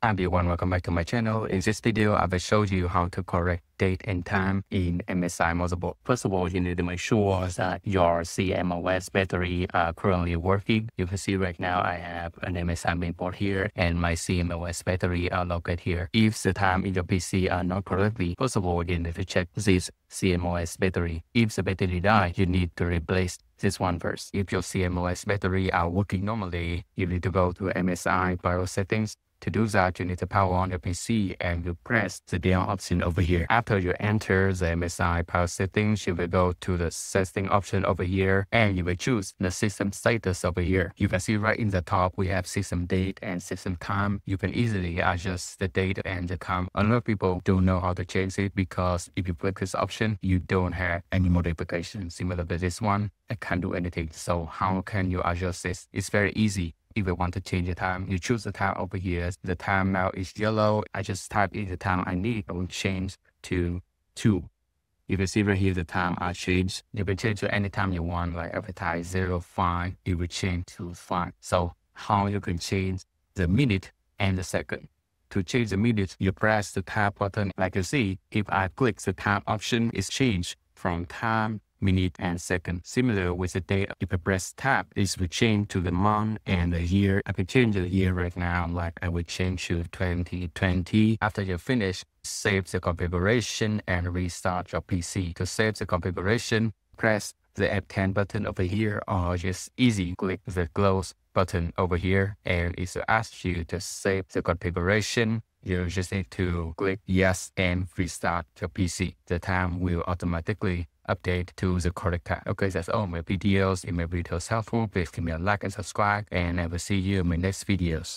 Hi everyone, welcome back to my channel. In this video, I will show you how to correct date and time in MSI motherboard. First of all, you need to make sure that your CMOS battery are currently working. You can see right now I have an MSI mainboard here and my CMOS battery are located here. If the time in your PC are not correctly, first of all, you need to check this CMOS battery. If the battery dies, you need to replace this one first. If your CMOS battery are working normally, you need to go to MSI BIOS settings. To do that, you need to power on your PC and you press the down option over here. After you enter the MSI power settings, you will go to the setting option over here and you will choose the system status over here. You can see right in the top, we have system date and system time. You can easily adjust the date and the time. A lot of people don't know how to change it because if you click this option, you don't have any modification. Similar to this one, I can't do anything. So how can you adjust this? It's very easy. If you want to change the time, you choose the time over here. The time now is yellow. I just type in the time I need. I will change to 2. You can see right here the time I changed. You can change to any time you want, like every time 05, it will change to 5. So how you can change the minute and the second. To change the minute, you press the tab button. Like you see, if I click the time option, it's changed from time, minute, and second. Similar with the date, if I press tab, this will change to the month and the year. I can change the year right now, like I will change to 2020. After you finish, save the configuration and restart your PC. To save the configuration, press the F10 button over here or just easy click the close button over here and it will ask you to save the configuration. You just need to click yes and restart your PC. The time will automatically update to the correct time. Okay, that's all my videos. If my videos helpful, please give me a like and subscribe and I will see you in my next videos.